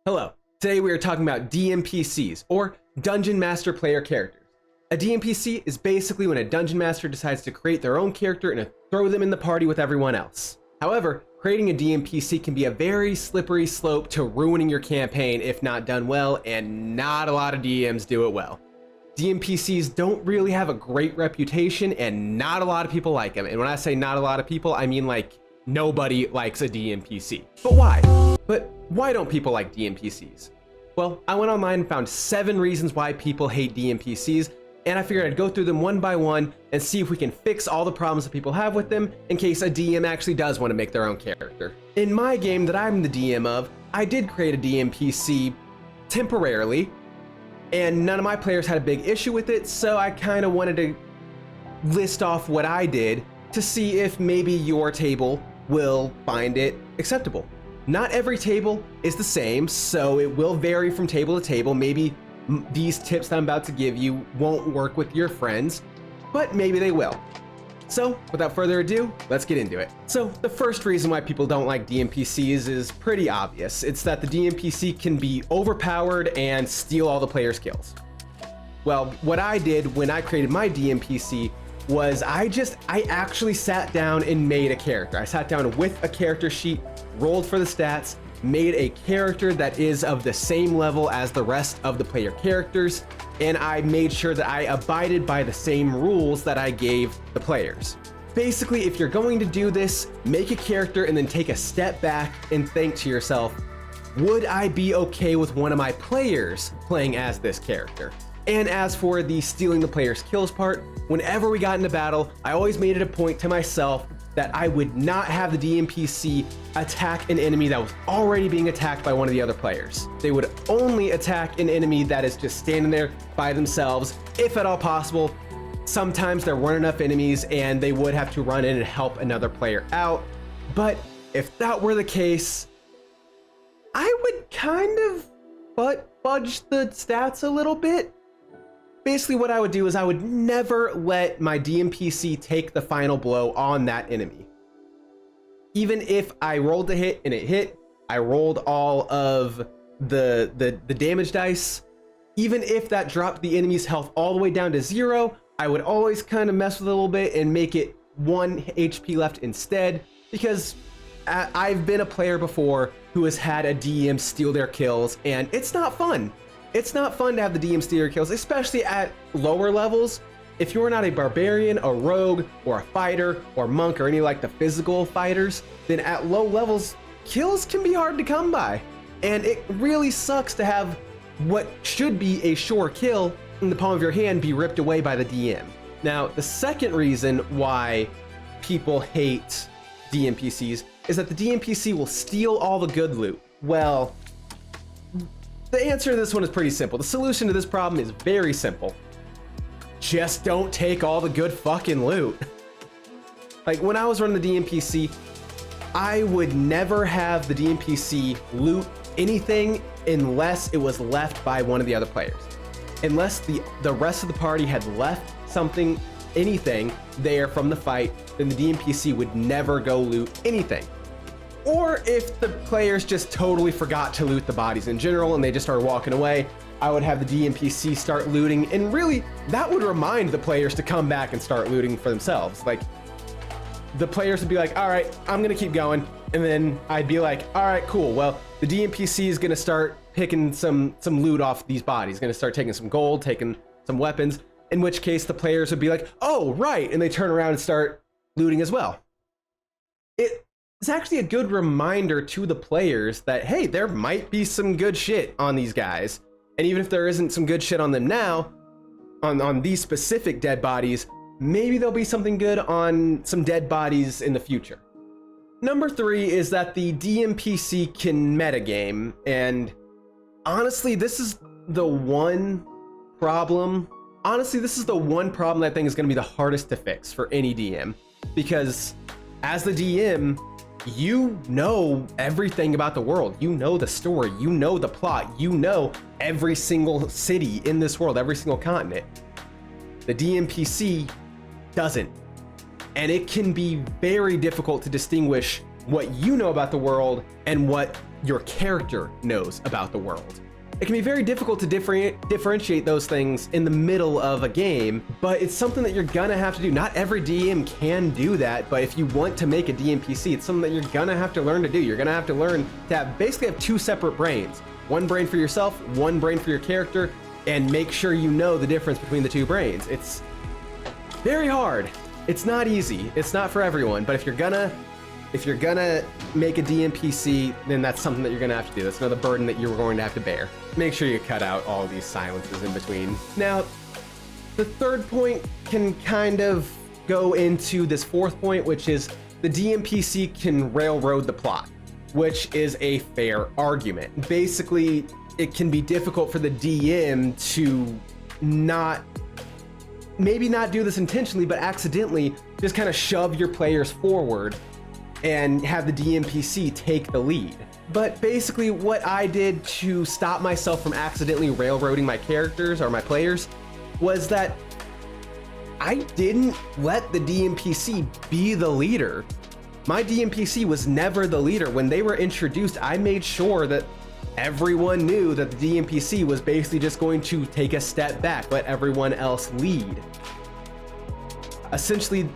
Hello, today we are talking about DMPCs, or Dungeon Master Player Characters. A DMPC is basically when a Dungeon Master decides to create their own character and throw them in the party with everyone else. However, creating a DMPC can be a very slippery slope to ruining your campaign if not done well, and not a lot of DMs do it well. DMPCs don't really have a great reputation and not a lot of people like them. And when I say not a lot of people, I mean like nobody likes a DMPC. But why? But why don't people like DMPCs? Well, I went online and found 7 reasons why people hate DMPCs, and I figured I'd go through them one by one and see if we can fix all the problems that people have with them in case a DM actually does want to make their own character. In my game that I'm the DM of, I did create a DMPC temporarily, and none of my players had a big issue with it, so I kind of wanted to list off what I did to see if maybe your table will find it acceptable. Not every table is the same, so it will vary from table to table. Maybe these tips that I'm about to give you won't work with your friends, but maybe they will. So without further ado, let's get into it. So the first reason why people don't like DMPCs is pretty obvious. It's that the DMPC can be overpowered and steal all the players' kills. Well, what I did when I created my DMPC was I actually sat down and made a character. I sat down with a character sheet, rolled for the stats, made a character that is of the same level as the rest of the player characters, and I made sure that I abided by the same rules that I gave the players. Basically, if you're going to do this, make a character and then take a step back and think to yourself, would I be okay with one of my players playing as this character? And as for the stealing the player's kills part, whenever we got into battle, I always made it a point to myself that I would not have the DMPC attack an enemy that was already being attacked by one of the other players. They would only attack an enemy that is just standing there by themselves, if at all possible. Sometimes there weren't enough enemies and they would have to run in and help another player out. But if that were the case, I would kind of fudge the stats a little bit. Basically what I would do is I would never let my DMPC take the final blow on that enemy. Even if I rolled the hit and it hit, I rolled all of the damage dice. Even if that dropped the enemy's health all the way down to 0, I would always kind of mess with it a little bit and make it 1 HP left instead, because I've been a player before who has had a DM steal their kills, and it's not fun. It's not fun to have the DM steal your kills, especially at lower levels. If you're not a barbarian, a rogue, or a fighter, or monk, or any like the physical fighters, then at low levels, kills can be hard to come by. And it really sucks to have what should be a sure kill in the palm of your hand be ripped away by the DM. Now, the second reason why people hate DMPCs is that the DMPC will steal all the good loot. Well, the answer to this one is pretty simple. The solution to this problem is very simple. Just don't take all the good fucking loot. Like when I was running the DMPC, I would never have the DMPC loot anything unless it was left by one of the other players. Unless the rest of the party had left something, anything there from the fight, then the DMPC would never go loot anything. Or if the players just totally forgot to loot the bodies in general and they just started walking away, I would have the DMPC start looting, and really that would remind the players to come back and start looting for themselves. Like the players would be like, all right, I'm gonna keep going. And then I'd be like, all right, cool. Well, the DMPC is gonna start picking some loot off these bodies, gonna start taking some gold, taking some weapons, in which case the players would be like, oh, right. And they turn around and start looting as well. It's actually a good reminder to the players that, hey, there might be some good shit on these guys. And even if there isn't some good shit on them now, on these specific dead bodies, maybe there'll be something good on some dead bodies in the future. Number 3 is that the DMPC can metagame. And honestly, this is the one problem. Honestly, this is the one problem I think is going to be the hardest to fix for any DM. Because as the DM, you know everything about the world. You know the story, you know the plot, you know every single city in this world, every single continent. The DMPC doesn't. And it can be very difficult to distinguish what you know about the world and what your character knows about the world. It can be very difficult to differentiate those things in the middle of a game, but it's something that you're gonna have to do. Not every DM can do that, but if you want to make a DMPC, it's something that you're gonna have to learn to do. You're gonna have to learn to basically have two separate brains. One brain for yourself, one brain for your character, and make sure you know the difference between the two brains. It's very hard. It's not easy. It's not for everyone, but if you're gonna make a DMPC, then that's something that you're gonna have to do. That's another burden that you're going to have to bear. Make sure you cut out all these silences in between. Now, the third point can kind of go into this fourth point, which is the DMPC can railroad the plot, which is a fair argument. Basically, it can be difficult for the DM to maybe not do this intentionally, but accidentally just kind of shove your players forward and have the DMPC take the lead. But basically what I did to stop myself from accidentally railroading my characters or my players was that I didn't let the DMPC be the leader. My DMPC was never the leader. When they were introduced, I made sure that everyone knew that the DMPC was basically just going to take a step back, let everyone else lead. Essentially,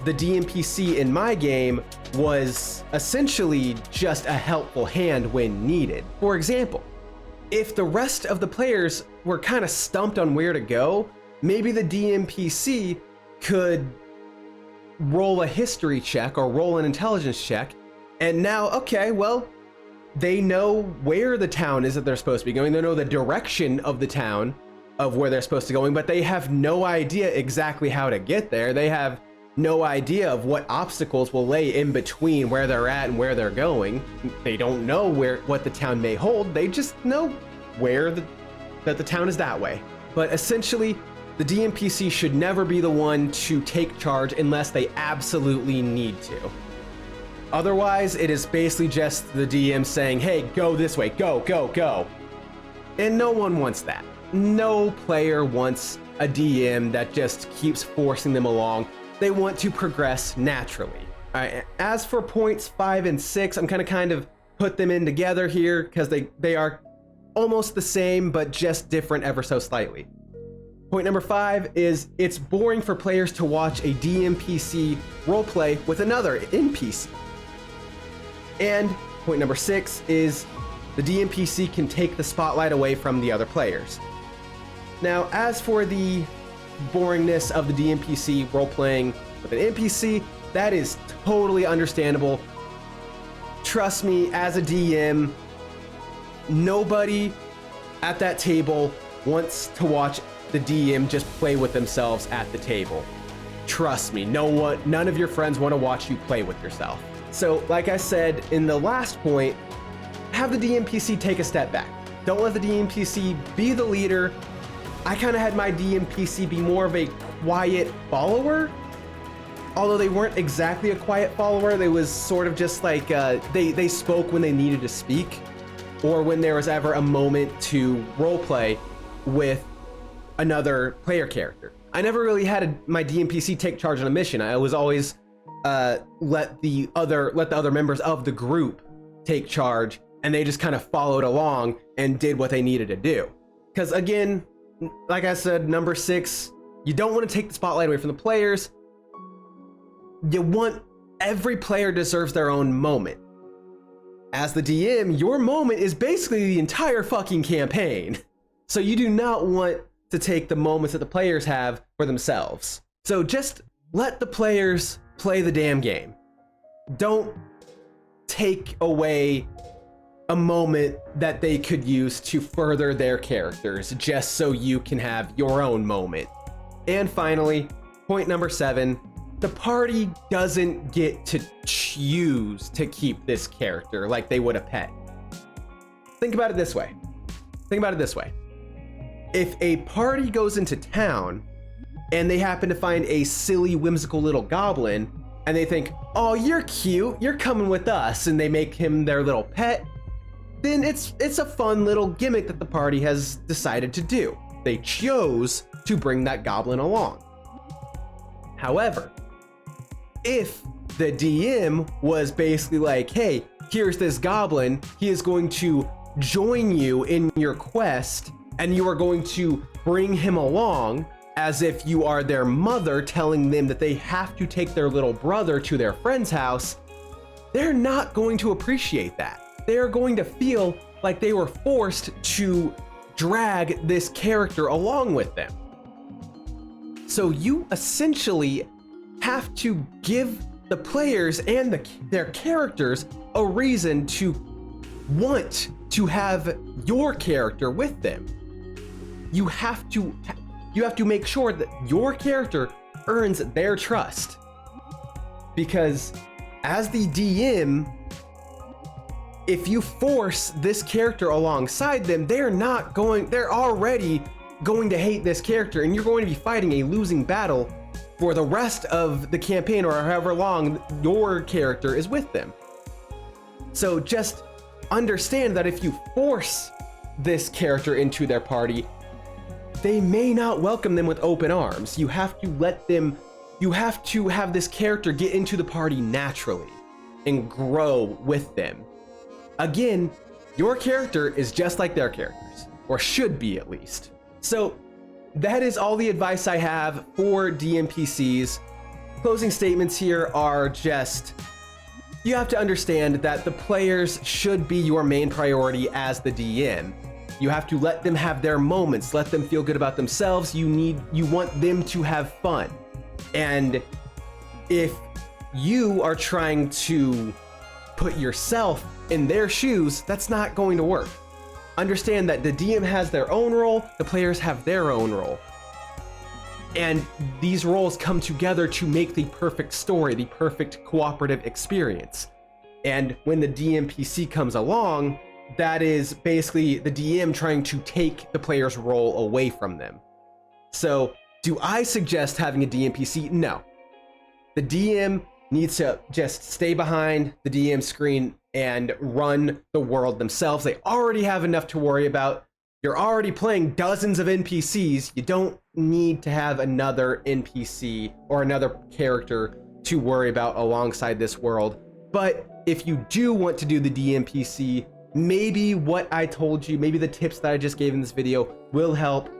the DMPC in my game was essentially just a helpful hand when needed. For example, if the rest of the players were kind of stumped on where to go, maybe the DMPC could roll a history check or roll an intelligence check, and now, okay, well, they know where the town is that they're supposed to be going. They know the direction of the town of where they're supposed to be going, but they have no idea exactly how to get there. They have no idea of what obstacles will lay in between where they're at and where they're going. They don't know what the town may hold. They just know that the town is that way. But essentially, the DMPC should never be the one to take charge unless they absolutely need to. Otherwise, it is basically just the DM saying, hey, go this way, go, go, go. And no one wants that. No player wants a DM that just keeps forcing them along. They want to progress naturally. All right, as for points 5 and 6, I'm gonna kind of put them in together here because they are almost the same, but just different ever so slightly. Point number 5 is it's boring for players to watch a DMPC roleplay with another NPC. And point number 6 is the DMPC can take the spotlight away from the other players. Now, as for the boringness of the DMPC role-playing with an NPC, that is totally understandable. Trust me, as a DM, nobody at that table wants to watch the DM just play with themselves at the table. Trust me, none of your friends want to watch you play with yourself. So, like I said in the last point, have the DMPC take a step back. Don't let the DMPC be the leader. I kind of had my DMPC be more of a quiet follower. Although they weren't exactly a quiet follower, they was sort of just like, they spoke when they needed to speak, or when there was ever a moment to roleplay with another player character. I never really had my DMPC take charge on a mission. I was always let the other members of the group take charge, and they just kind of followed along and did what they needed to do. Because again, like I said, number 6, you don't want to take the spotlight away from the players. Every player deserves their own moment. As the DM, your moment is basically the entire fucking campaign. So you do not want to take the moments that the players have for themselves. So just let the players play the damn game. Don't take away a moment that they could use to further their characters just so you can have your own moment. And finally, point number 7, the party doesn't get to choose to keep this character like they would a pet. Think about it this way. If a party goes into town and they happen to find a silly, whimsical little goblin, and they think, oh, you're cute, you're coming with us, and they make him their little pet, then it's a fun little gimmick that the party has decided to do. They chose to bring that goblin along. However, if the DM was basically like, hey, here's this goblin. He is going to join you in your quest, and you are going to bring him along as if you are their mother, telling them that they have to take their little brother to their friend's house. They're not going to appreciate that. They're going to feel like they were forced to drag this character along with them. So you essentially have to give the players and their characters a reason to want to have your character with them. You have to make sure that your character earns their trust. Because as the DM, if you force this character alongside them, they're already going to hate this character, and you're going to be fighting a losing battle for the rest of the campaign, or however long your character is with them. So just understand that if you force this character into their party, they may not welcome them with open arms. You have to have this character get into the party naturally and grow with them. Again, your character is just like their characters, or should be at least. So that is all the advice I have for DMPCs. Closing statements here are just, you have to understand that the players should be your main priority as the DM. You have to let them have their moments, let them feel good about themselves. You want them to have fun. And if you are trying to put yourself in their shoes, that's not going to work. Understand that the DM has their own role, the players have their own role. And these roles come together to make the perfect story, the perfect cooperative experience. And when the DMPC comes along, that is basically the DM trying to take the player's role away from them. So, do I suggest having a DMPC? No. The DM needs to just stay behind the DM screen and run the world themselves. They already have enough to worry about. You're already playing dozens of NPCs. You don't need to have another NPC or another character to worry about alongside this world. But if you do want to do the DMPC, maybe what I told you, maybe the tips that I just gave in this video will help.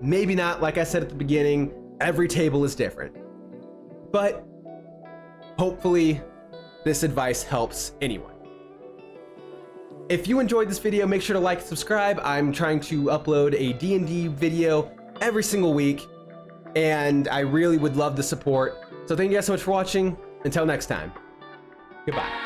Maybe not. Like I said at the beginning, every table is different. But hopefully this advice helps anyone. If you enjoyed this video, make sure to like and subscribe. I'm trying to upload a D&D video every single week, and I really would love the support. So thank you guys so much for watching. Until next time, goodbye.